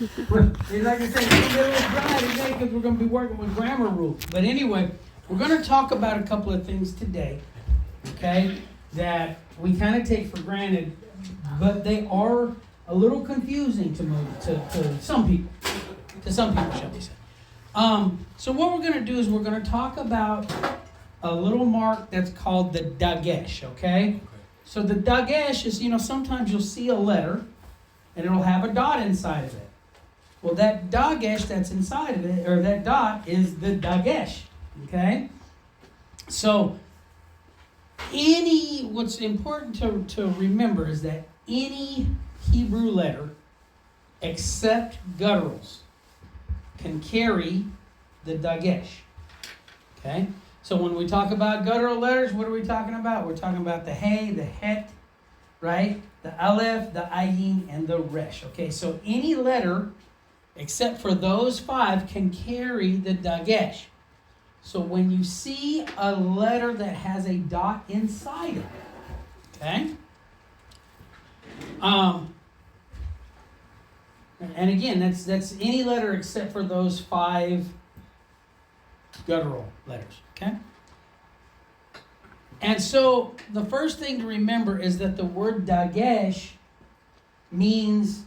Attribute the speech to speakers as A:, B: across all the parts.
A: Like I said, it's a little dry today because we're going to be working with grammar rules. But anyway, we're going to talk about a couple of things today, okay, that we kind of take for granted, but they are a little confusing to some people. To some people, shall we say. So what we're going to do is we're going to talk about a little mark that's called the dagesh, okay? So the dagesh is, sometimes you'll see a letter and it'll have a dot inside of it. Well, that dagesh that's inside of it, or that dot, is the dagesh, okay? So what's important to remember is that any Hebrew letter except gutturals can carry the dagesh, okay? So when we talk about guttural letters, what are we talking about? We're talking about the hey, the het, right? The aleph, the ayin, and the resh, okay? So any letter except for those 5 can carry the dagesh. So when you see a letter that has a dot inside of it, okay? And again, that's any letter except for those 5 guttural letters, okay? And so the first thing to remember is that the word dagesh means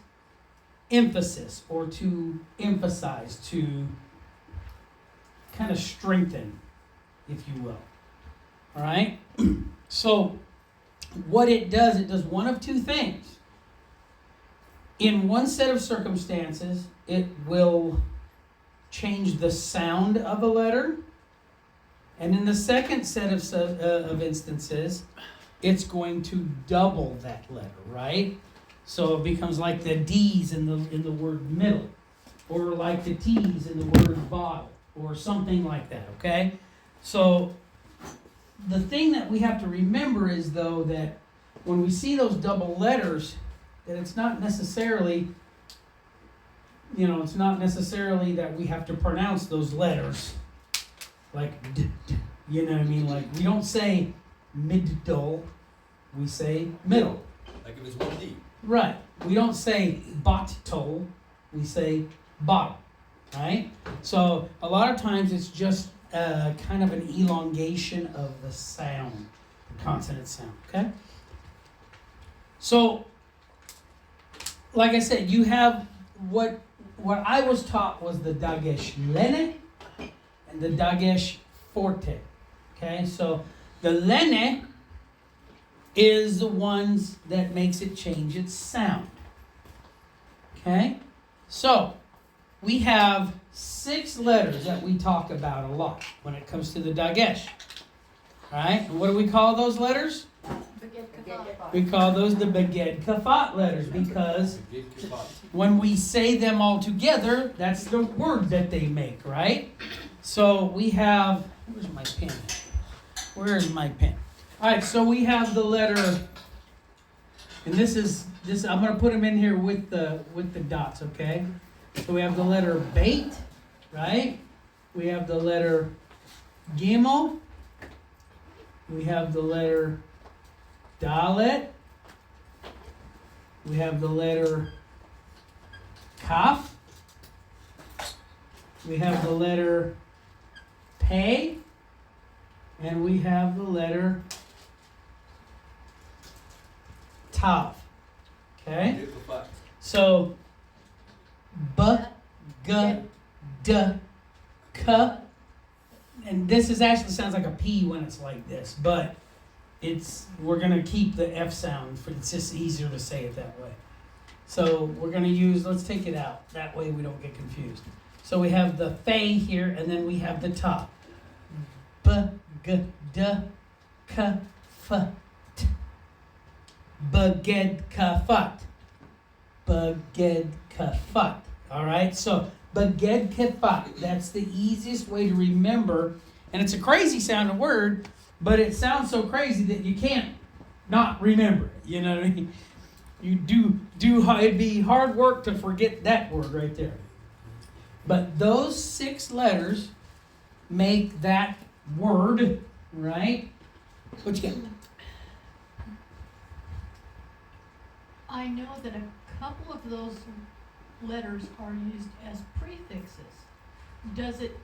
A: emphasis, or to emphasize, to kind of strengthen, if you will. All right? So what it does one of 2 things. In one set of circumstances, it will change the sound of a letter. And in the second set of instances, it's going to double that letter, right? So it becomes like the D's in the word middle, or like the T's in the word bottle, or something like that, okay? So the thing that we have to remember is, though, that when we see those double letters, that it's not necessarily, it's not necessarily that we have to pronounce those letters like you know what I mean? Like, we don't say middle, we say middle.
B: Like if it's one D.
A: Right. We don't say bottle, we say bottle, right? So a lot of times it's just kind of an elongation of the sound, consonant sound, okay? So, like I said, you have what I was taught was the dagesh lene and the dagesh forte. Okay, so the lene is the ones that makes it change its sound. Okay, so we have 6 letters that we talk about a lot when it comes to the dagesh. All right, and what do we call those letters? We call those the beged kafat letters, because when we say them all together, that's the word that they make, right? So we have, where's my pen? Where is my pen? All right, so we have the letter, and this I'm going to put them in here with the dots, okay? So we have the letter bait, right? We have the letter gimel. We have the letter dalet. We have the letter kaf. We have the letter pei. And we have the letter tav. Okay? So, b, g, d, k. And this actually sounds like a P when it's like this, but we're going to keep the F sound. It's just easier to say it that way. So we're going to let's take it out. That way we don't get confused. So we have the fe here, and then we have the ta. B, g, d, k, f, t. Beged kafat. Beged kafat. All right? So beged kafat. That's the easiest way to remember. And it's a crazy sounding word, but it sounds so crazy that you can't not remember it. You know what I mean? It'd be hard work to forget that word right there. But those 6 letters make that word, right? What you got?
C: I know that a couple of those
B: letters are used as prefixes, does it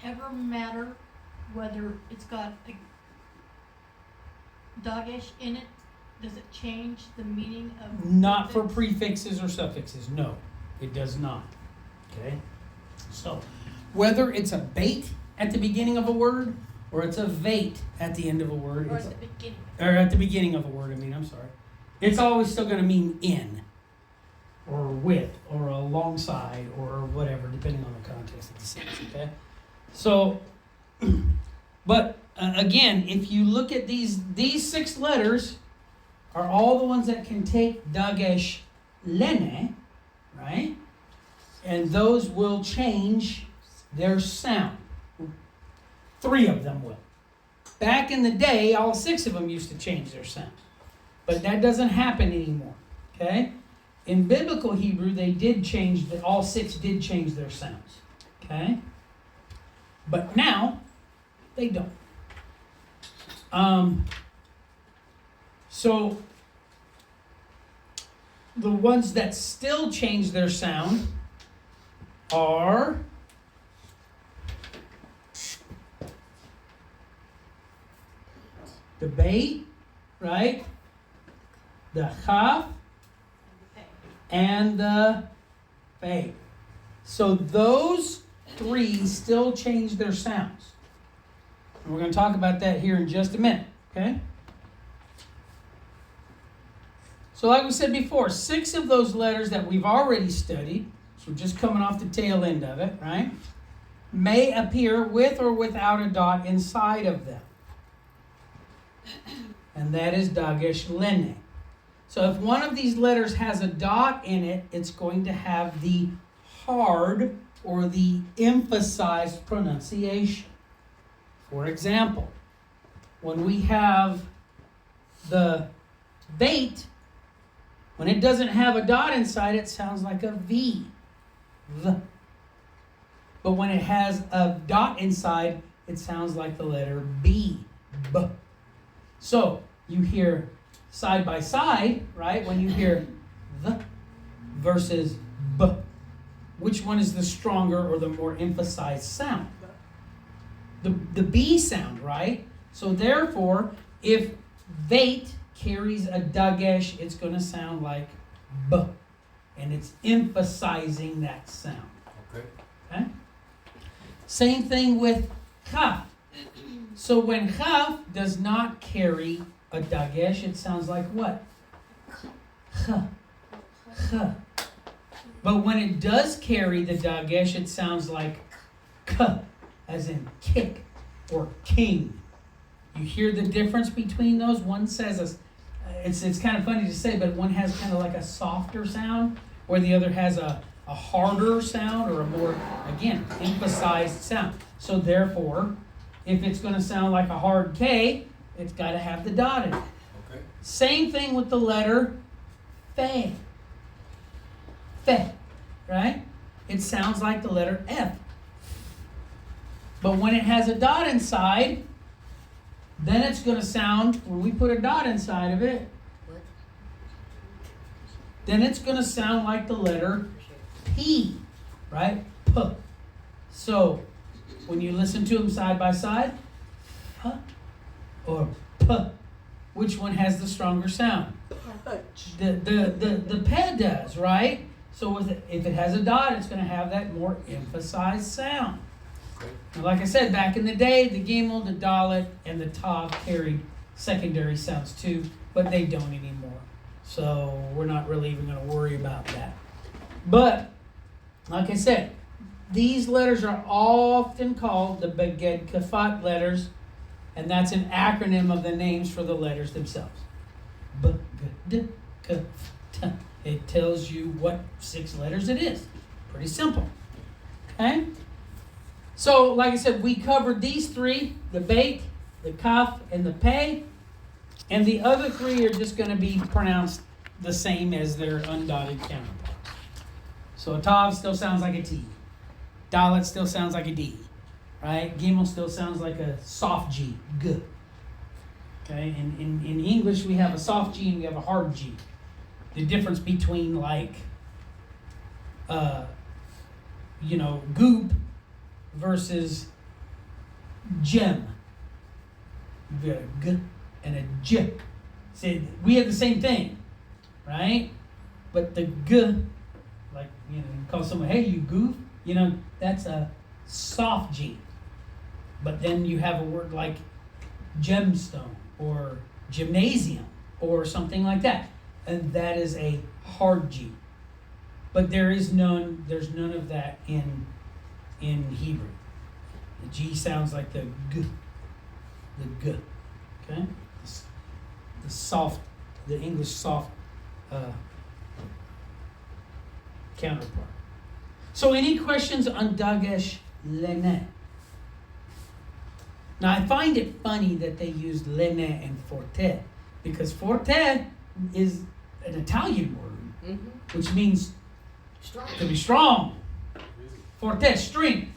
B: ever matter whether it's got a dagesh in it? Does it change the meaning of
A: Not for
B: prefix?
A: prefixes or suffixes, no, it does not. Okay? So, whether it's a bait at the beginning of a word, or it's a vait at the end of a word,
B: Or at the beginning?
A: or at the beginning of a word, I'm sorry. It's always still going to mean in, or with, or alongside, or whatever, depending on the context of the sentence, okay? So, but again, if you look at these 6 letters are all the ones that can take dagesh lene, right? And those will change their sound. 3 of them will. Back in the day, all 6 of them used to change their sound. But that doesn't happen anymore, okay? In biblical Hebrew, they did change, all 6 did change their sounds, okay? But now, they don't. So, the ones that still change their sound are the bait, right? The chaf and the fei. So those 3 still change their sounds. And we're going to talk about that here in just a minute, okay? So like we said before, 6 of those letters that we've already studied, so just coming off the tail end of it, right, may appear with or without a dot inside of them. And that is dagesh lene. So if one of these letters has a dot in it, it's going to have the hard or the emphasized pronunciation. For example, when we have the bait, when it doesn't have a dot inside, it sounds like a V. V. But when it has a dot inside, it sounds like the letter B. B. So you hear side by side, right? When you hear the versus B, which one is the stronger or the more emphasized sound? The B sound, right? So therefore, if vait carries a dagesh, it's going to sound like B, and it's emphasizing that sound. Okay? Same thing with chaf. So when chaf does not carry a dagesh, it sounds like what? Ch. Ch. But when it does carry the dagesh, it sounds like k, as in kick or king. You hear the difference between those? One says, it's kind of funny to say, but one has kind of like a softer sound, where the other has a harder sound or a more, again, emphasized sound. So therefore, if it's going to sound like a hard K, it's got to have the dot in it. Okay. Same thing with the letter fe. Fe, right? It sounds like the letter F. But when it has a dot inside, then it's going to sound, when we put a dot inside of it, then it's going to sound like the letter P, right? P. So, when you listen to them side by side, P or P, which one has the stronger sound? The P does, right? So if it has a dot, it's going to have that more emphasized sound. Now, like I said, back in the day, the gimel, the dalet, and the tav carried secondary sounds too, but they don't anymore. So we're not really even going to worry about that. But, like I said, these letters are often called the Beged Kafat letters, and that's an acronym of the names for the letters themselves. Beged Kafat. It tells you what 6 letters it is. Pretty simple. Okay? So, like I said, we covered these 3, the bait, the kaf, and the pei. And the other 3 are just going to be pronounced the same as their undotted counterparts. So, tav still sounds like a T. Dalet still sounds like a D. Right? Gimel still sounds like a soft G. G. Okay? In English, we have a soft G and we have a hard G. The difference between, like, goop versus gem. You've got a g and a j. See, we have the same thing, right? But the g, like, you call someone, hey, you goof, that's a soft G. But then you have a word like gemstone or gymnasium or something like that. And that is a hard G. But there's none of that in Hebrew. The G sounds like the g. The g. Okay? The soft, the English soft counterpart. So any questions on Dagesh Lene? Now I find it funny that they used Lene and Forte, because Forte is an Italian word, which means to be strong. Forte, strength.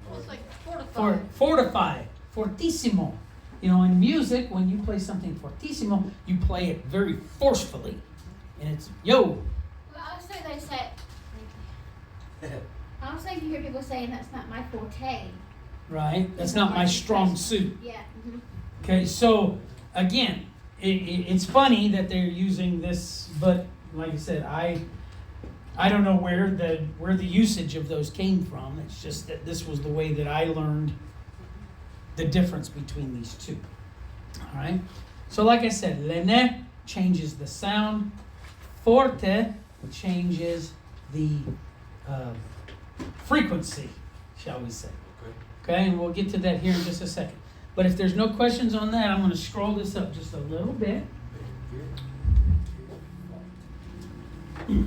B: Well, it's like fortified.
A: Fortified. Fortissimo. In music, when you play something fortissimo, you play it very forcefully. And it's, yo.
C: Well, also they say, also you hear people saying that's not my forte.
A: Right? That's not my strong suit.
C: Yeah. Mm-hmm.
A: Okay, so again, it's funny that they're using this, but like I said, I don't know where the usage of those came from. It's just that this was the way that I learned the difference between these two. All right? So like I said, Lene changes the sound. Forte changes the frequency, shall we say. Okay, and we'll get to that here in just a second. But if there's no questions on that, I'm going to scroll this up just a little bit. All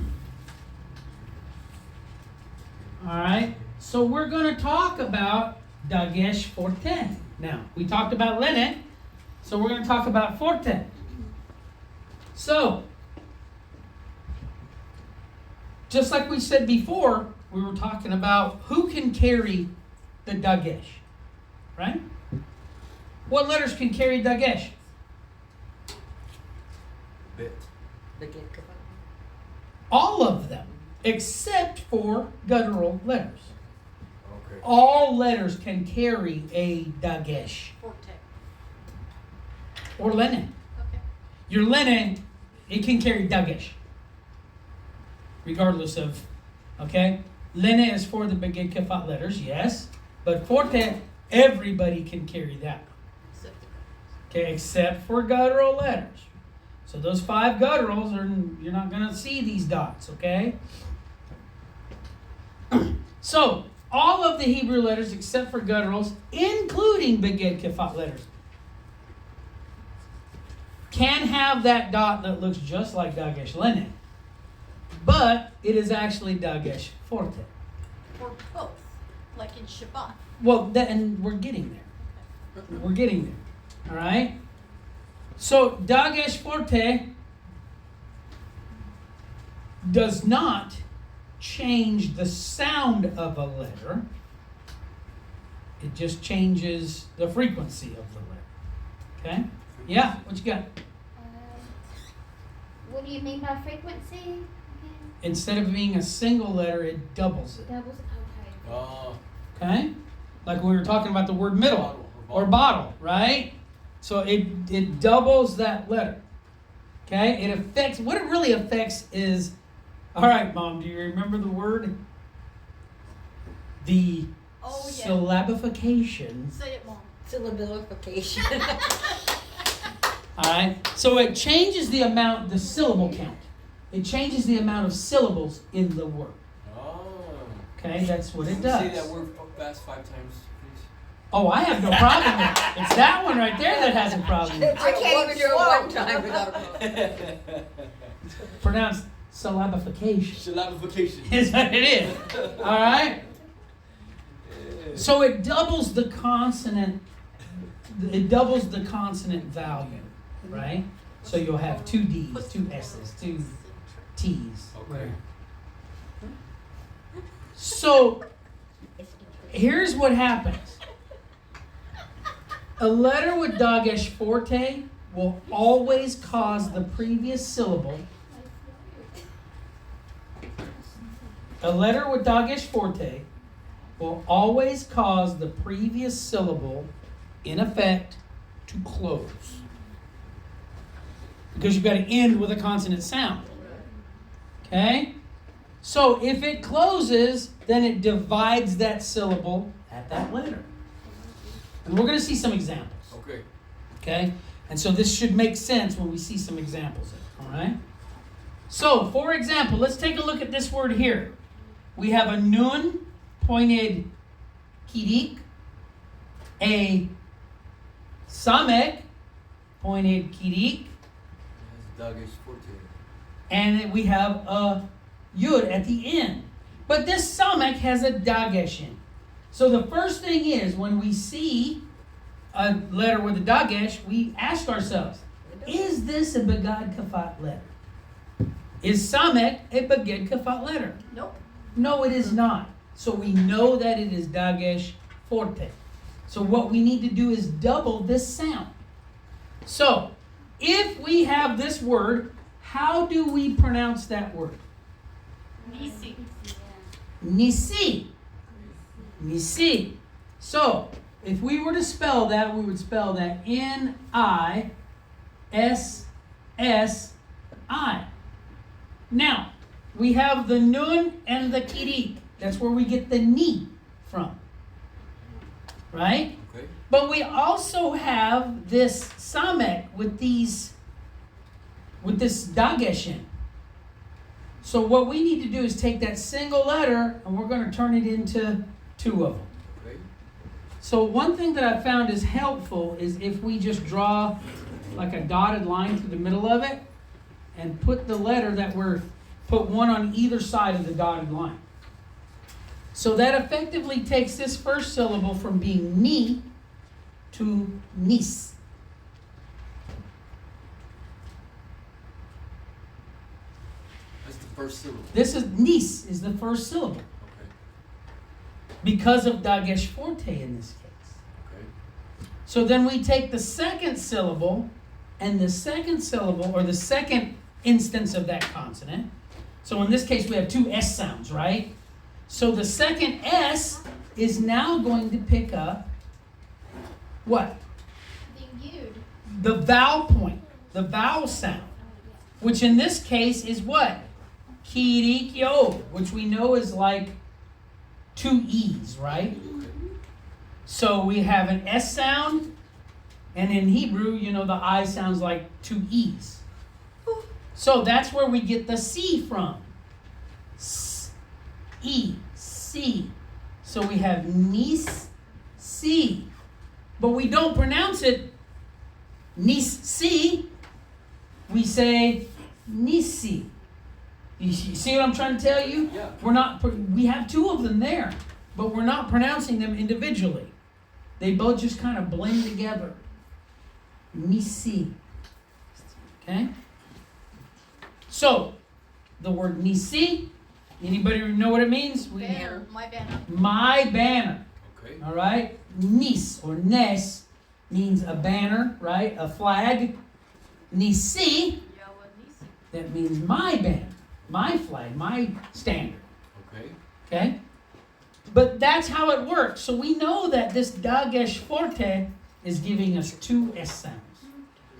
A: right, so we're going to talk about Dagesh Forte. Now, we talked about Lene, so we're going to talk about Forte. So, just like we said before, we were talking about who can carry the Dagesh, right? What letters can carry Dagesh?
D: Bit.
A: All of them, except for guttural letters.
D: Okay.
A: All letters can carry a Dagesh.
B: Forte.
A: Or Lene.
B: Okay.
A: Your Lene, it can carry Dagesh. Regardless of, okay? Lene is for the Beged Kefat letters, yes. But Forte, everybody can carry that. Okay, except for guttural letters. So those 5 gutturals, you're not going to see these dots, okay? So, all of the Hebrew letters except for gutturals, including Beged Kefat letters, can have that dot that looks just like Dagesh Lene. But it is actually Dagesh Forte.
B: Or both, like in Shabbat.
A: Well, and we're getting there. We're getting there. All right? So, Dagesh Forte does not change the sound of a letter. It just changes the frequency of the letter. Okay? Yeah, what you got?
C: What do you mean by frequency? Again?
A: Instead of being a single letter, it doubles it.
C: Doubles. Okay.
A: Okay? Like we were talking about the word middle or bottle, right? So it doubles that letter. Okay? It affects, what it really affects is, all right, Mom, do you remember the word? The syllabification.
B: Say it, Mom.
E: Syllabification.
A: All right? So it changes the amount, the syllable count. It changes the amount of syllables in the word.
D: Oh.
A: Okay? That's what it does.
D: Say that word fast 5 times, please.
A: Oh, I have no problem with it. It's that one right there that has a problem.
E: I can't even do it one time without a problem.
A: Pronounced syllabification.
D: Syllabification.
A: Is what it is. All right? So it doubles the consonant. It doubles the consonant value, right? So you'll have 2 D's, 2 S's, 2 T's.
D: Okay.
A: So here's what happens. A letter with Dagesh Forte will always cause the previous syllable A letter with dagesh forte will always cause the previous syllable, in effect, to close. Because you've got to end with a consonant sound. Okay? So if it closes, then it divides that syllable at that letter. And we're going to see some examples.
D: Okay.
A: Okay? And so this should make sense when we see some examples of it. All right? So, for example, let's take a look at this word here. We have a nun pointed kirik, a samek pointed kirik,
D: It has dagesh forte.
A: and we have a yud at the end. But this samek has a dagesh in. So the first thing is, when we see a letter with a dagesh, we ask ourselves, is this a begad kafat letter? Is samek a begad kafat letter?
B: Nope.
A: No, it is not. So we know that it is dagesh forte. So what we need to do is double this sound. So if we have this word, how do we pronounce that word?
B: Nisi.
A: Nisi. Nisi. So if we were to spell that, we would spell that Nissi. Now, we have the nun and the kirik. That's where we get the ni from. Right?
D: Okay.
A: But we also have this samek with this dagesh in. So what we need to do is take that single letter and we're going to turn it into two of them.
D: Okay.
A: So one thing that I found is helpful is if we just draw like a dotted line through the middle of it and put the letter put one on either side of the dotted line. So that effectively takes this first syllable from being ni to nis.
D: That's the first syllable.
A: This is nis is the first syllable
D: Okay.
A: because of dagesh forte in this case.
D: Okay.
A: So then we take the second syllable and the second syllable, or the second instance of that consonant. So in this case we have two S sounds, right? So the second S is now going to pick up what?
C: The yud.
A: The vowel point, the vowel sound, which in this case is what? Kirikyo, which we know is like two E's, right? So we have an S sound, and in Hebrew, you know, the I sounds like two E's. So that's where we get the C from. S, E, C. So we have nis, C. But we don't pronounce it nis, C. We say nisi. You see what I'm trying to tell you?
D: Yeah.
A: We have two of them there, but we're not pronouncing them individually. They both just kind of blend together. Nisi. Okay? So, the word nisi, anybody know what it means?
B: Banner. My banner.
A: My banner.
D: Okay.
A: All right? Nis or nes means a banner, right? A flag. Nisi,
B: Yahweh Nisi.
A: that means my banner, my flag, my standard.
D: Okay.
A: Okay? But that's how it works. So we know that this dagesh forte is giving us two S sounds.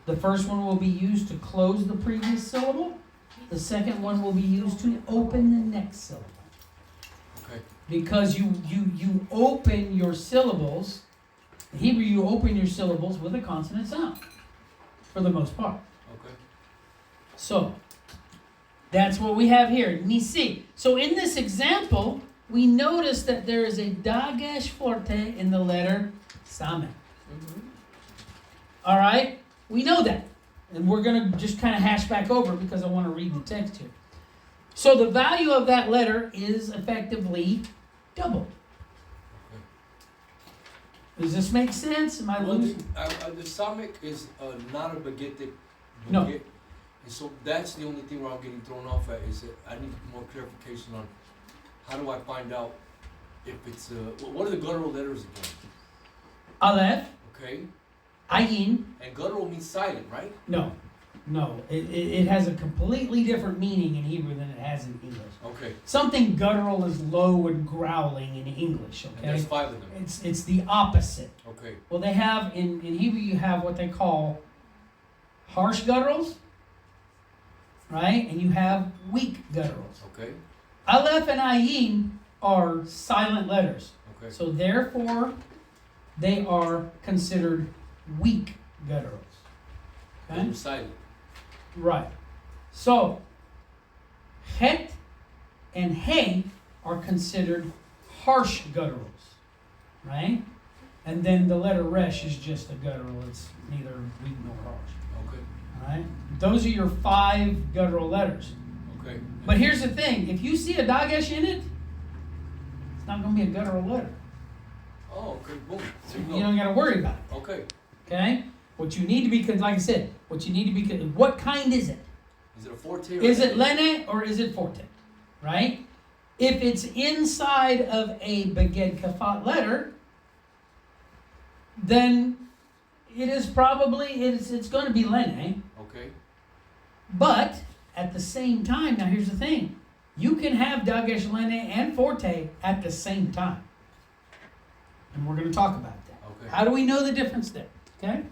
A: The first one will be used to close the previous syllable. The second one will be used to open the next syllable.
D: Okay.
A: Because you open your syllables, in Hebrew you open your syllables with a consonant sound, for the most part.
D: Okay.
A: So, that's what we have here, nisi. So in this example, we notice that there is a dagesh forte in the letter samek. All right? We know that. And we're going to just kind of hash back over because I want to read the text here. So the value of that letter is effectively doubled. Does this make sense? Am I
D: Well,
A: losing?
D: the samek is not a baguette.
A: No.
D: And so that's the only thing where I'm getting thrown off at is that I need more clarification on how do I find out if it's what are the guttural letters again?
A: Aleph,
D: Okay.
A: ayin,
D: And guttural means silent, right?
A: no. No, it has a completely different meaning in Hebrew than it has in English.
D: Okay,
A: Something guttural is low and growling in English,
D: and
A: okay?
D: there's 5 of them.
A: It's the opposite.
D: Okay,
A: Well, they have, in Hebrew, you have what they call harsh gutturals, right? And you have weak gutturals.
D: okay,
A: Aleph and Ayin are silent letters.
D: okay.
A: So therefore, they are considered weak gutturals. Okay?
D: They're silent.
A: Right. So, het and hey are considered harsh gutturals. Right? And then the letter resh is just a guttural. It's neither weak nor harsh.
D: Okay,
A: Alright? Those are your 5 guttural letters.
D: okay.
A: But here's the thing. If you see a dagesh in it, it's not going to be a guttural letter.
D: Oh, okay, boom. So
A: You don't got to worry about it.
D: Okay.
A: Okay? What you need to be, like I said, what you need to be, what kind is it?
D: Is it a forte? Or
A: Is it lene or is it forte? Right? If it's inside of a beged kafat letter, then it is probably, it's going to be lene.
D: Okay,
A: But at the same time, now here's the thing. You can have dagesh lene and forte at the same time. And we're going to talk about that.
D: okay.
A: How do we know the difference there? Okay?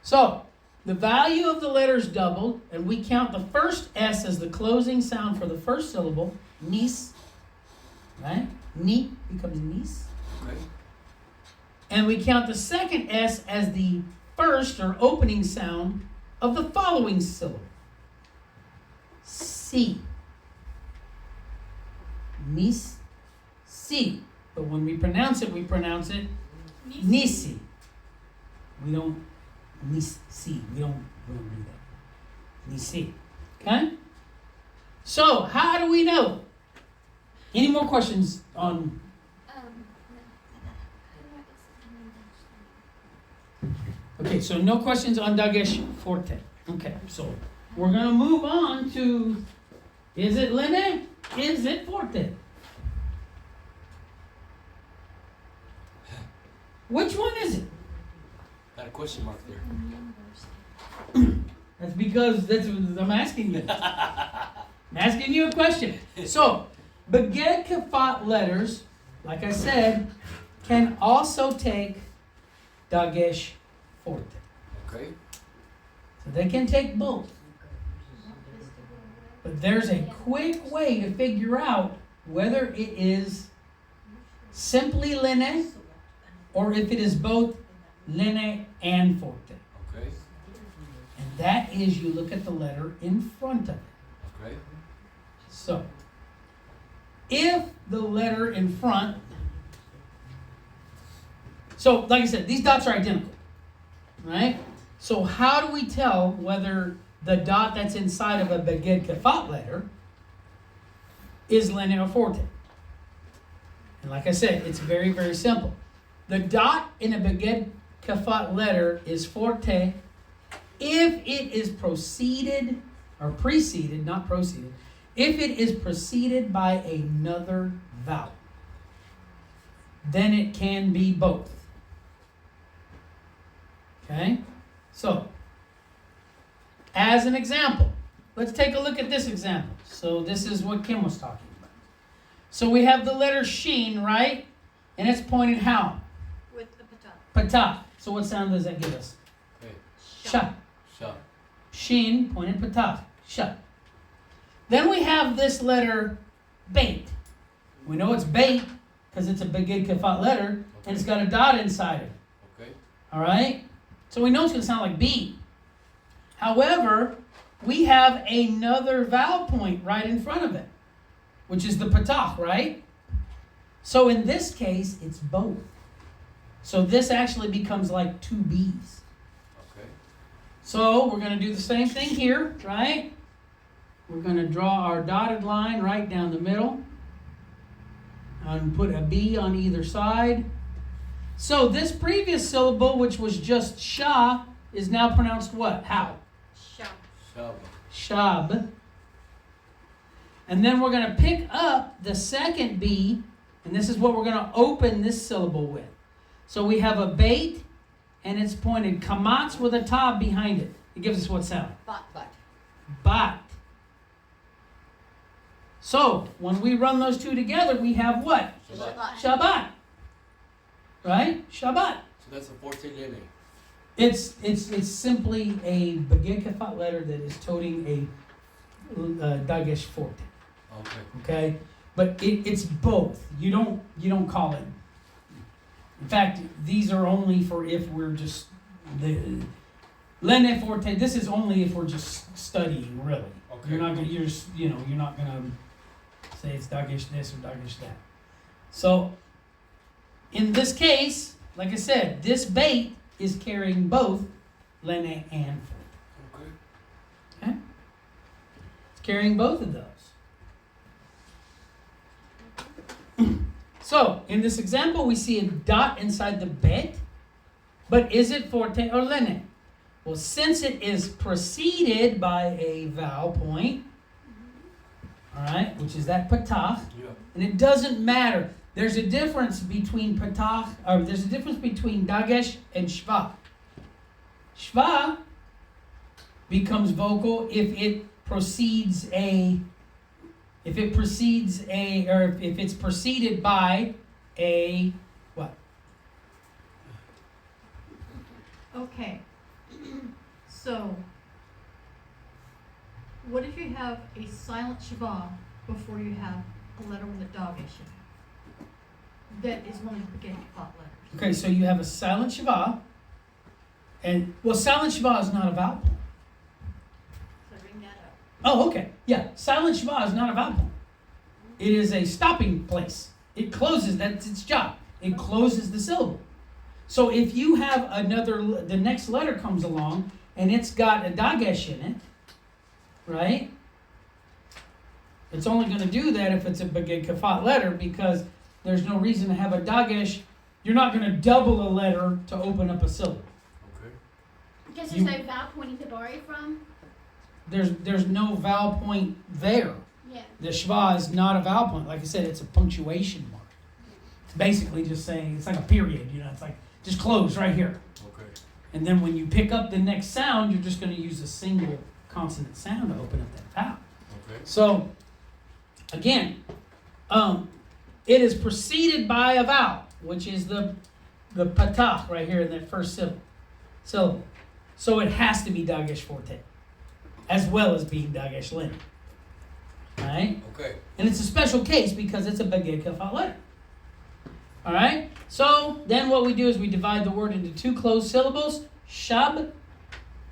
A: So, the value of the letters doubled, and we count the first S as the closing sound for the first syllable, nis. Right? Ni becomes nis.
D: Okay,
A: And we count the second S as the first or opening sound of the following syllable. Si. Nis. Si. But when we pronounce it nisi. We don't nisi. We don't do that. Nisi. Okay? So, how do we know? Any more questions on Okay, so no questions on dagesh forte. Okay, so we're going to move on to, is it lene? Is it forte? Which one is it?
D: got a question mark there.
A: That's because I'm asking you. I'm asking you a question. So, beged kafat letters, like I said, can also take dagesh forte.
D: Okay,
A: So they can take both. But there's a quick way to figure out whether it is simply lene or if it is both lene and forte.
D: okay,
A: And that is you look at the letter in front of it.
D: okay,
A: So, if the letter in front, so like I said, these dots are identical, right? So how do we tell whether the dot that's inside of a beged kafat letter is lene or forte? And like I said, it's very, very simple. The dot in a beged kafat letter is forte if it is preceded, not proceeded, if it is preceded by another vowel. Then it can be both. Okay? So, as an example, let's take a look at this example. So this is what Kim was talking about. So we have the letter sheen, right? And it's pointed how?
B: With the patah.
A: Patah. So what sound does that give us?
D: okay.
A: Sha.
D: Shut.
A: Sheen, pointed patah. Sha. Then we have this letter bait. We know it's bait because it's a beged kafat letter and it's got a dot inside it.
D: Okay,
A: All right? So we know it's going to sound like B. However, we have another vowel point right in front of it, which is the patah, right? So in this case, it's both. So this actually becomes like two B's.
D: okay,
A: So we're going to do the same thing here, right? We're going to draw our dotted line right down the middle and put a B on either side. So this previous syllable, which was just sha, is now pronounced what? How?
B: Shab.
D: shab.
A: Shab. And then we're going to pick up the second B, and this is what we're going to open this syllable with. So we have a bait, and it's pointed kamatz with a tab behind it. It gives us what sound?
E: But.
A: Bat. So, when we run those two together, we have what?
D: Shabbat.
A: Shabbat. Right? Shabbat.
D: So that's a forte lene.
A: It's simply a begin kafat letter that is toting a dagesh forte.
D: Okay.
A: Okay? But it's both. You don't call it. In fact, these are only for if we're just the lene forte. This is only if we're just studying, really.
D: Okay.
A: You're not gonna say it's dagesh this or dagesh that. So, in this case, like I said, this bait is carrying both lene and forte.
D: Okay.
A: It's carrying both of those. So, in this example, we see a dot inside the bet, but is it forte or lene? Well, since it is preceded by a vowel point, all right, which is that patach,
D: Yeah.
A: and it doesn't matter. There's a difference between patach, or there's a difference between dagesh and shva. Shva becomes vocal if it precedes or if it's preceded by a what?
B: Okay. So, what if you have a silent shava before you have a letter with a dagesh in it? That is one of the beginning thought letters.
A: Okay, so you have a silent shva, and silent shva is not a vowel point.
B: So bring that up.
A: Oh, okay, yeah, silent shva is not a vowel point. It is a stopping place. It closes. That's its job. It closes the syllable. So if you have the next letter comes along and it's got a dagesh in it, right? It's only going to do that if it's a beged kafat letter, because there's no reason to have a dagesh. You're not going to double a letter to open up a syllable.
D: Okay.
C: Because there's no vowel pointing to borrow from.
A: There's no vowel point there.
C: Yeah.
A: The shva is not a vowel point. Like I said, it's a punctuation mark. It's basically just saying, it's like a period, it's like, just close right here.
D: Okay.
A: And then when you pick up the next sound, you're just going to use a single consonant sound to open up that vowel.
D: Okay.
A: So, again, it is preceded by a vowel, which is the patach right here in that first syllable. So it has to be dagesh forte, as well as being dagesh lene. Right?
D: Okay.
A: And it's a special case because it's a beged kafat letter. All right? So then what we do is we divide the word into two closed syllables, shab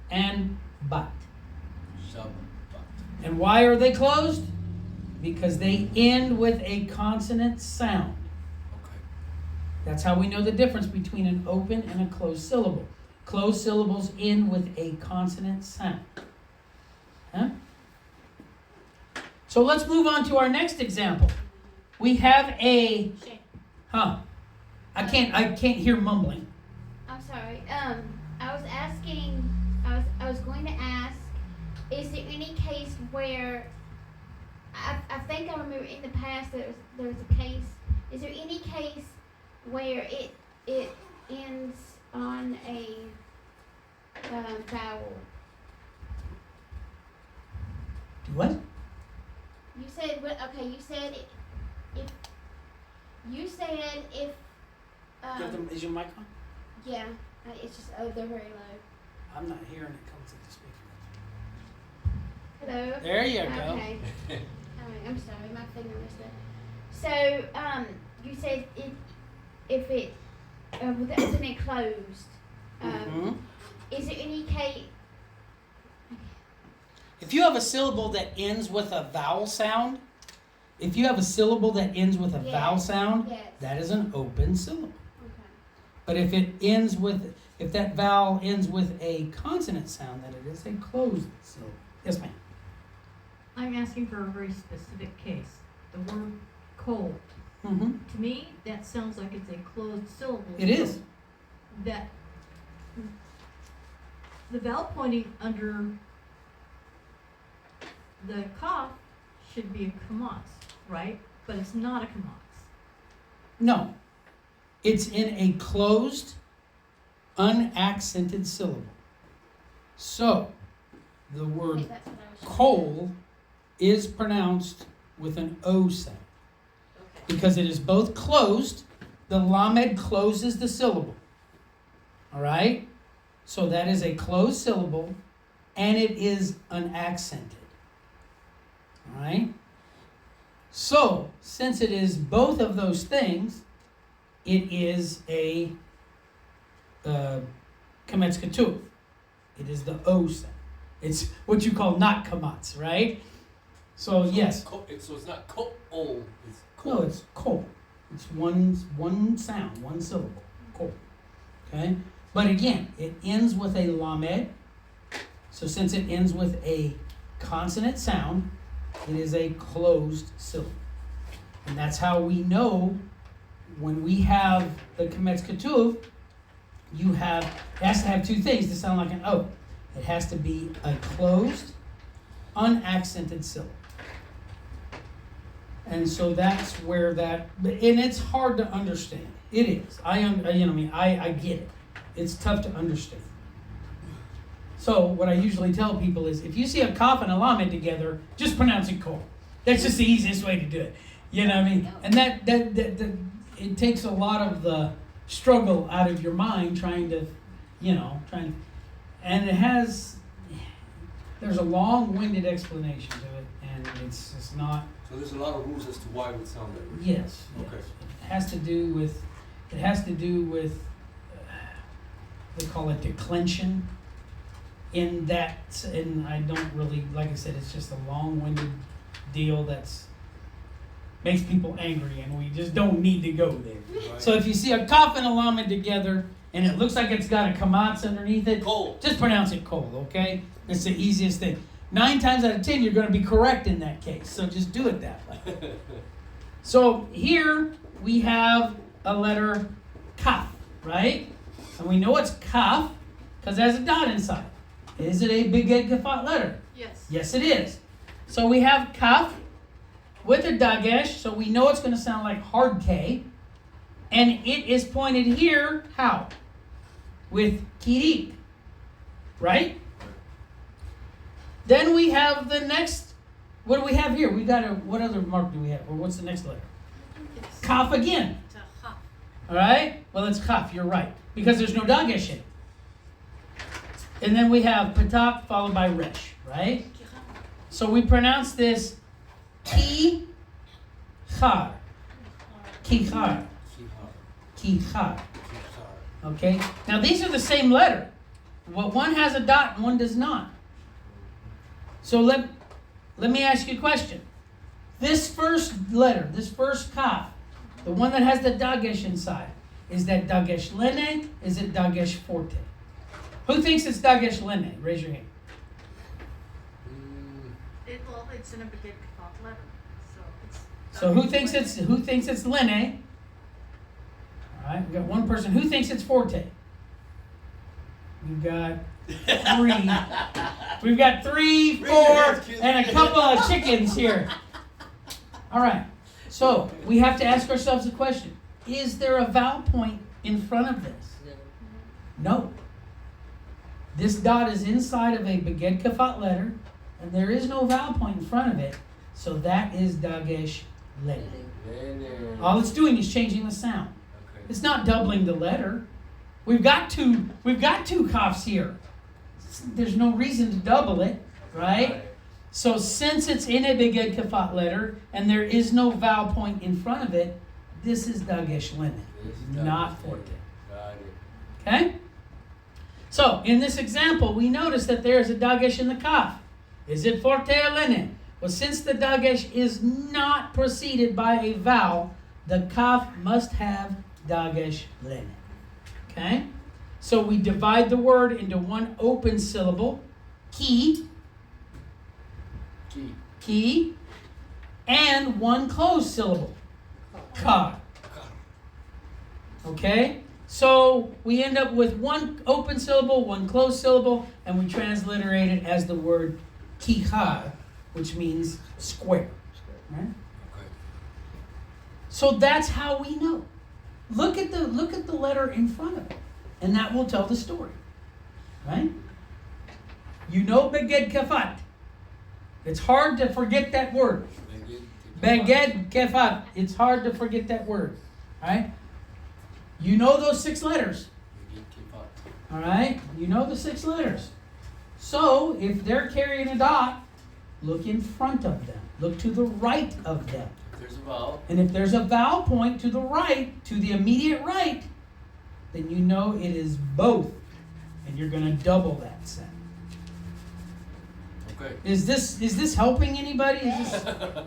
A: and bat.
D: Shabbat.
A: And why are they closed? Because they end with a consonant sound.
D: Okay.
A: That's how we know the difference between an open and a closed syllable. Closed syllables end with a consonant sound. Huh? So let's move on to our next example. We have a I can't hear mumbling.
C: I'm sorry. I was going to ask, is there any case where I think I remember in the past there was a case. Is there any case where it ends on a vowel?
A: Do what?
C: You said what? Okay, you said if
A: Is your mic on?
C: yeah, it's just they're very low.
A: I'm not hearing it come through the speaker.
C: Hello.
A: There you go.
C: Okay. Alright, I'm sorry, my finger messed up. So, you said if it with the open and closed,
A: Mhm.
C: is there any case?
A: If you have a syllable that ends with a vowel sound,
C: Yes.
A: that is an open syllable.
C: Okay.
A: But if that vowel ends with a consonant sound, then it is a closed syllable. Yes, ma'am.
B: I'm asking for a very specific case. The word cold.
A: Mm-hmm.
B: To me, that sounds like it's a closed syllable.
A: It is.
B: That the vowel pointing under the cough should be a kamas, right? But it's not a kamas.
A: No. It's in a closed, unaccented syllable. So, the
C: I
A: word
C: think that's what I was.
A: coal is pronounced with an O sound
E: Okay.
A: because it is both closed. The lamed closes the syllable. All right? So that is a closed syllable and it is unaccented. All right? So, since it is both of those things, it is a kametz ketuv. It is the O sound. It's what you call not kamatz, right? So yes,
D: So it's not ko oh, it's ko.
A: no, it's kol. It's one sound, one syllable, kol. Okay, but again, it ends with a lamed. So since it ends with a consonant sound, it is a closed syllable, and that's how we know when we have the kametz ketuv. It has to have two things to sound like an O. It has to be a closed, unaccented syllable. And so that's where that, and it's hard to understand. It is. I get it. It's tough to understand. So what I usually tell people is, if you see a kaf and a lamed together, just pronounce it kol. That's just the easiest way to do it. You know what I mean? And that it takes a lot of the struggle out of your mind trying to, and there's a long-winded explanation to it, and it's just not.
D: So there's a lot of rules as to why it would sound that way.
A: Yes.
D: Okay.
A: It has to do with they call it declension. In that, and I don't really, like I said, it's just a long-winded deal that's makes people angry, and we just don't need to go there.
D: Right.
A: So if you see a kaf and a lamed together, and it looks like it's got a kamatz underneath it,
D: Ko.
A: just pronounce it kol, okay? It's the easiest thing. 9 times out of 10, you're going to be correct in that case, so just do it that way. So here we have a letter kaf, right? And we know it's kaf because it has a dot inside. Is it a big gefat letter?
B: Yes.
A: Yes, it is. So we have kaf with a dagesh, so we know it's going to sound like hard K. And it is pointed here, how? With kirik, right? Then we have the next, what do we have here? We got what other mark do we have? Or what's the next letter?
B: It's
A: Kaf again.
B: to hop.
A: All right? Well, it's kaf, you're right. Because there's no dagesh in it. And then we have patak followed by resh, right? So we pronounce this ki char. Ki char. Ki char. Okay? Now these are the same letter. Well, one has a dot and one does not. So let me ask you a question. This first letter, this first kaf, the one that has the dagesh inside, is that dagesh lene? Is it dagesh forte? Who thinks it's dagesh lene? Raise your hand.
B: It's in a big gefat letter, so it's.
A: So who thinks it's lene? All right, we got one person. Who thinks it's forte? We've got 3. We've got 3, 4, and a couple of chickens here. All right. So we have to ask ourselves a question: is there a vowel point in front of this? No. This dot is inside of a beged kafat letter, and there is no vowel point in front of it, so that is dagesh lene. All it's doing is changing the sound.
D: Okay.
A: It's not doubling the letter. We've got two kafs here. There's no reason to double it, right? So since it's in a beged kafat letter and there is no vowel point in front of it, this is dagesh lene, not forte.
D: Got it.
A: Okay? So in this example, we notice that there is a dagesh in the kaf. Is it forte or lene? Well, since the dagesh is not preceded by a vowel, the kaf must have dagesh lene. Okay? So we divide the word into one open syllable, ki,
D: Key.
A: ki, and one closed syllable, ka. Okay? So we end up with one open syllable, one closed syllable, and we transliterate it as the word kiha, which means square. Right?
D: Okay.
A: So that's how we know. Look at the letter in front of it, and that will tell the story. Right? You know beged kefat. It's hard to forget that word. Beged kefat. It's hard to forget that word. Right? You know those 6 letters. All right? You know the 6 letters. So, if they're carrying a dot, look in front of them. Look to the right of them.
D: If there's a vowel,
A: And if there's a vowel point to the right, to the immediate right, then you know it is both. And you're going to double that sound.
D: okay.
A: Is this helping anybody?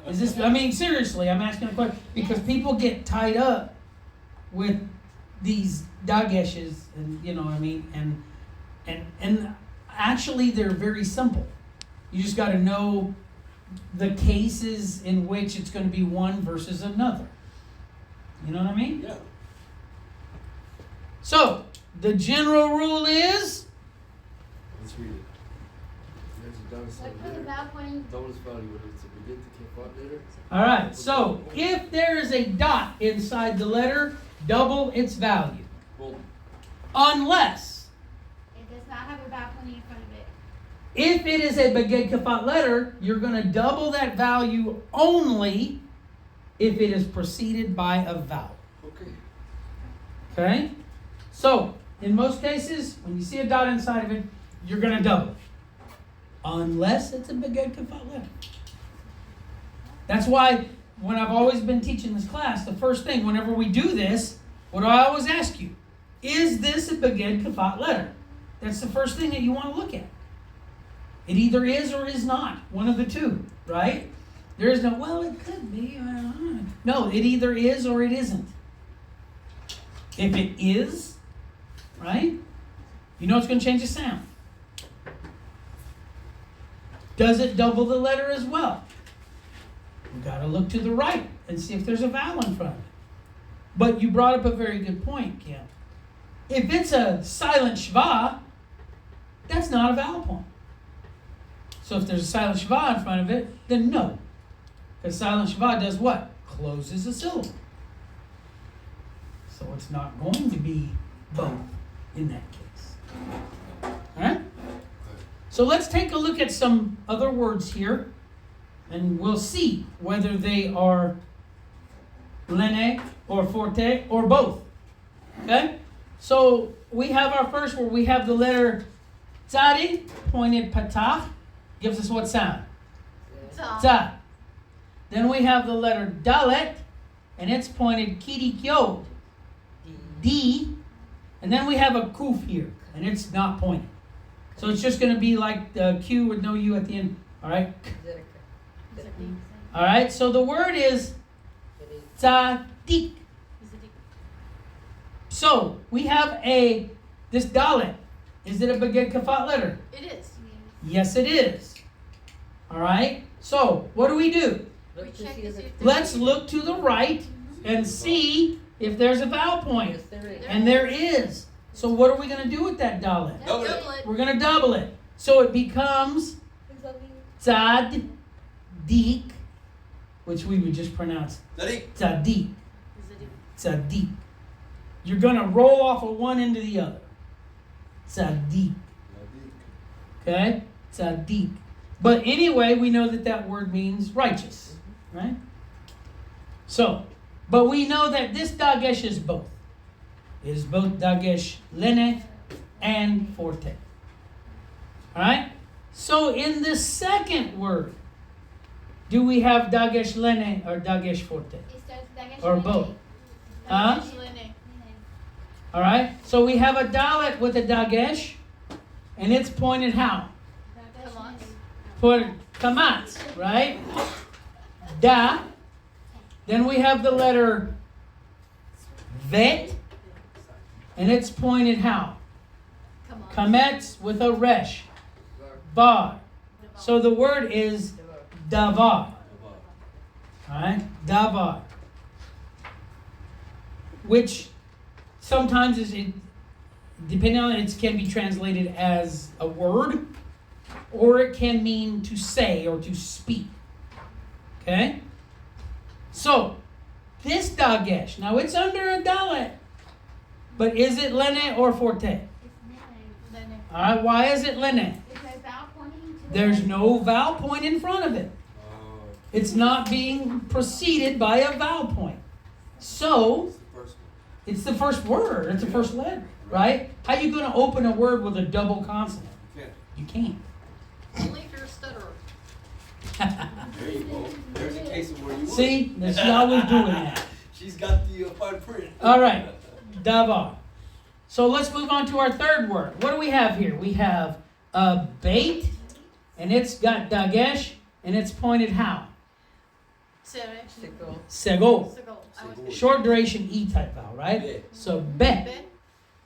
A: Is this I mean, seriously, I'm asking a question because people get tied up with these dageshes, and you know what I mean, and actually they're very simple. You just got to know the cases in which it's going to be one versus another. You know what I mean?
D: Yeah.
A: So the general rule is
D: Let's read it. There's a double
C: Look for the vowel pointing.
D: Double spelling, whether it's a begin to kefat letter.
A: all right. So if there is a dot inside the letter, double its value,
D: Well,
A: unless
C: It does not have a vowel pointing in front of it.
A: if it is a beged kefat letter, you're going to double that value only if it is preceded by a vowel.
D: okay.
A: Okay? So, in most cases, when you see a dot inside of it, you're going to double it. Unless it's a beged kefat letter. That's why when I've always been teaching this class, the first thing, whenever we do this, what do I always ask you? Is this a beged kefat letter? That's the first thing that you want to look at. It either is or is not. One of the two, right? There is no, well, it could be. No, it either is or it isn't. If it is, right? You know it's going to change the sound. Does it double the letter as well? You got to look to the right and see if there's a vowel in front of it. But you brought up a very good point, Kim. If it's a silent shva, that's not a vowel point. So if there's a silent shva in front of it, then no. Because silent shva does what? Closes a syllable. So it's not going to be both in that case. Alright? So let's take a look at some other words here, and we'll see whether they are lene or forte or both. Okay? So we have our first word. We have the letter tzadi, pointed patah, gives us what sound? Tzad. Then we have the letter dalet, and it's pointed kidik yod, D. And then we have a kuf here, and it's not pointed. So it's just going to be like the Q with no U at the end. All right? All right, so the word is tzadik. So we have this dalet. Is it a beged kefat letter?
B: It is.
A: Yes, it is. All right, so what do?
B: We check to see if there's
A: Let's look to the right and see if there's a vowel point.
E: Yes, there is.
A: And there is. So what are we going to do with that dalet?
D: Double it.
B: Double it.
A: We're going to double it. So it becomes tzad dik, which we would just pronounce
D: Daddy.
A: tzadik. Tzadik. You're going to roll off of one into the other. Tzadik. Okay? Tzadik. But anyway, we know that word means righteous. Right? So, but we know that this dagesh is both. It is both dagesh lene and forte. Alright? So in the second word, do we have dagesh lene or dagesh forte?
C: It starts dagesh
A: Or
C: lene.
A: both? Huh?
B: Dagesh lene.
A: Alright? So we have a dalet with a dagesh, and it's pointed how?
C: Dagesh
B: Come on.
C: lene.
A: For kamatz, right? Da. Then we have the letter vet, and it's pointed how?
B: Come on.
A: Kametz with a resh. Bar. So the word is davar. Alright? Davar. Which sometimes depending on it, can be translated as a word, or it can mean to say or to speak. Okay? So, this dagesh, now it's under a dalet, but is it lene or forte?
C: It's lene.
B: Lene.
A: Alright, why is it lene?
C: Because vowel
A: There's no vowel point in front of it. It's not being preceded by a vowel point. So,
D: It's the first one.
A: it's the first word. It's the first letter, right? How you going to open a word with a double consonant?
D: You can't.
A: You can't.
B: Only if you're a stutterer.
D: There you go. There's a case of where you
A: See? That's how we're doing that.
D: She's got the fine print.
A: All right. Davar. So let's move on to our third word. What do we have here? We have a bait, and it's got dagesh, and it's pointed how?
B: Sere.
E: Sickle.
A: Sego.
B: Sickle.
A: Short duration E type vowel, right?
D: Yeah.
A: So be.
B: Be.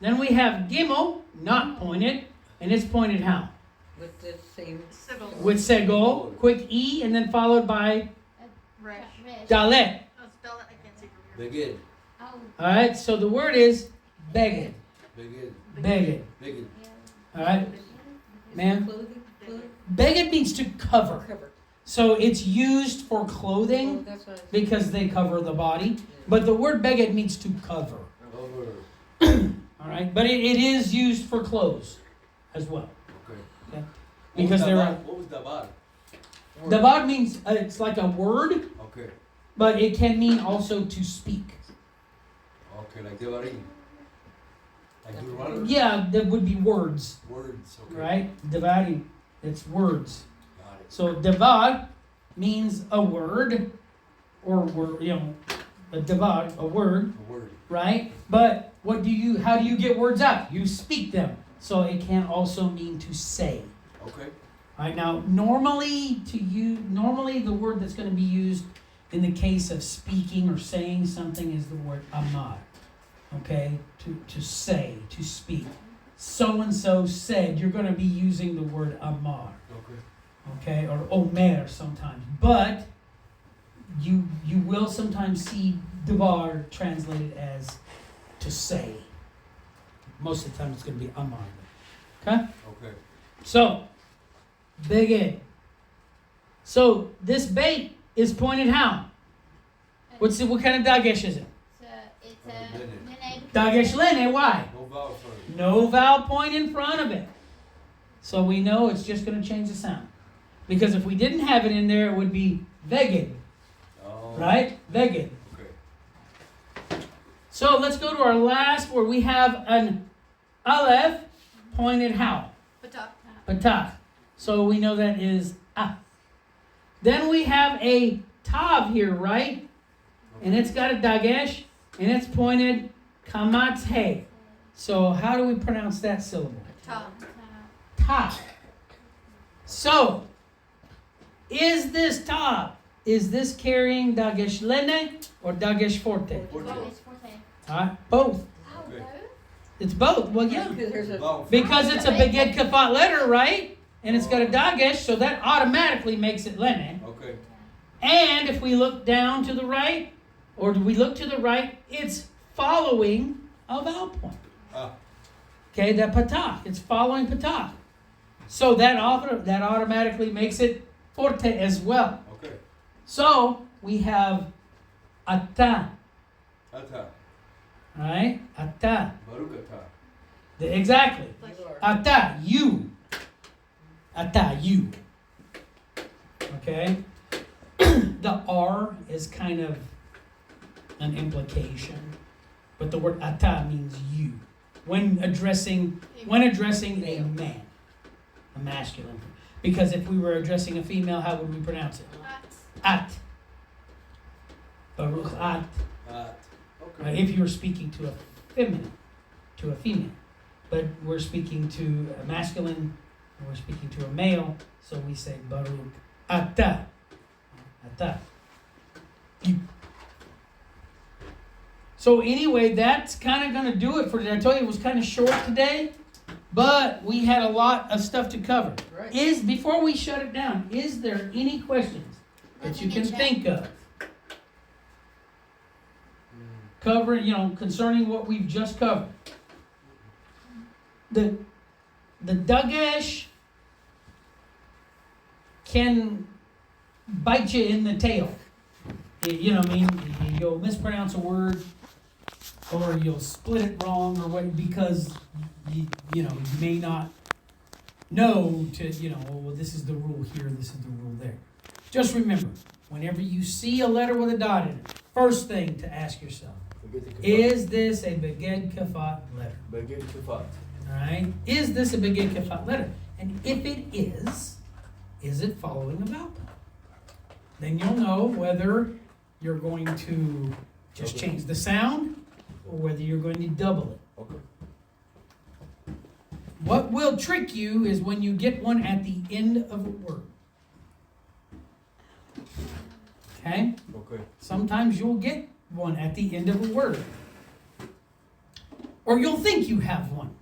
A: Then we have gimel, not pointed, and it's pointed how?
E: With the same.
B: Sickle.
A: With sego, quick E, and then followed by
B: Resh.
A: dalet.
B: Oh, spell it. I can't see from here.
D: Begin.
C: Oh,
A: All right. So the word is beged.
D: Begin.
A: Beged.
D: Begin.
A: All right. Ma'am?
E: Clothing.
A: Beged means to cover.
E: Cover.
A: So it's used for
E: Oh,
A: clothing
E: that's what I said.
A: because they cover the body. But the word beged means to cover.
D: Over.
A: All right. But it is used for clothes as well.
D: Okay.
A: Because there are.
D: What was dabar?
A: Davar means it's like a word,
D: Okay.
A: but it can mean also to speak.
D: Okay, like devarim. Like Deuteronomy?
A: Yeah, that would be words,
D: Words. Okay.
A: right? Devarim, it's words.
D: Got it.
A: So devar means a word, or word, a devar, a word,
D: A word.
A: right? But how do you get words out? You speak them. So it can also mean to say.
D: Okay.
A: All right, now normally the word that's going to be used in the case of speaking or saying something is the word amar. Okay? To say, to speak. So and so said, you're going to be using the word amar.
D: Okay.
A: Okay? Or omer sometimes. But you will sometimes see devar translated as to say. Most of the time it's going to be amar. Okay?
D: Okay.
A: So, beged. So this bait is pointed how? What kind of dagesh is it?
C: it's a nene.
A: Dagesh lene. Why?
D: No vowel for it.
A: No vowel point in front of it. So we know it's just going to change the sound. Because if we didn't have it in there, it would be veged,
D: Oh.
A: right? Veged.
D: Okay.
A: So let's go to our last word. We have an aleph pointed how?
B: Patah.
A: Patach. So we know that is ah. Then we have a tav here, right? And it's got a dagesh, and it's pointed kamathe. So how do we pronounce that syllable?
B: Ta.
A: Ta. So, is this tav? Is this carrying dagesh lene or dagesh forte? Both.
D: Okay.
A: It's both. Well, yeah.
E: Because there's a.
D: Vowel.
A: Because it's a beged kafat letter, right? And it's got a dagesh, so that automatically makes it lene.
D: Okay.
A: And if we look down to the right, or do we look to the right, it's following a vowel point.
D: Ah.
A: Okay, that patach. It's following patach. So that automatically makes it forte as well.
D: Okay.
A: So we have ata,
D: Ata.
A: right? Ata.
D: Baruch ata.
A: Exactly.
E: You are.
A: Ata, you. Ata, you. Okay? The R is kind of an implication, but the word ata means you. When addressing a man, a masculine. Because if we were addressing a female, how would we pronounce it? At. Baruch at.
D: At.
A: Right?
D: Okay.
A: If you were speaking to a female. But we're speaking to a masculine, and we're speaking to a male, so we say Baruch ata. Ata. You. So anyway, that's kind of going to do it for today. I told you it was kind of short today, but we had a lot of stuff to cover.
E: Right.
A: Before we shut it down, is there any questions that you can think of? Covering, concerning what we've just covered. The dagesh can bite you in the tail. You know what I mean? You'll mispronounce a word, or you'll split it wrong, or what, because you may not know to, well, this is the rule here, this is the rule there. Just remember, whenever you see a letter with a dot in it, first thing to ask yourself, is this a Beged Kafat letter?
D: Beged Kafat.
A: Alright? Is this a Beged Kafat letter? And if it is it following a vowel? Then you'll know whether you're going to just
D: Okay.
A: change the sound or whether you're going to double it.
D: Okay.
A: What will trick you is when you get one at the end of a word. Okay?
D: Okay.
A: Sometimes you'll get one at the end of a word. Or you'll think you have one.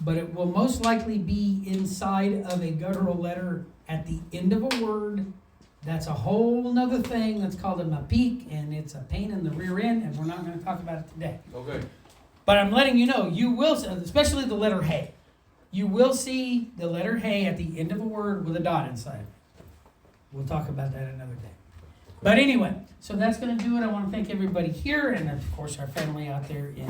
A: But it will most likely be inside of a guttural letter at the end of a word. That's a whole nother thing that's called a mapik, and it's a pain in the rear end, and we're not going to talk about it today.
D: Okay.
A: But I'm letting you know, you will, especially the letter hey. You will see the letter hey at the end of a word with a dot inside it. We'll talk about that another day. But anyway, so that's going to do it. I want to thank everybody here and, of course, our family out there in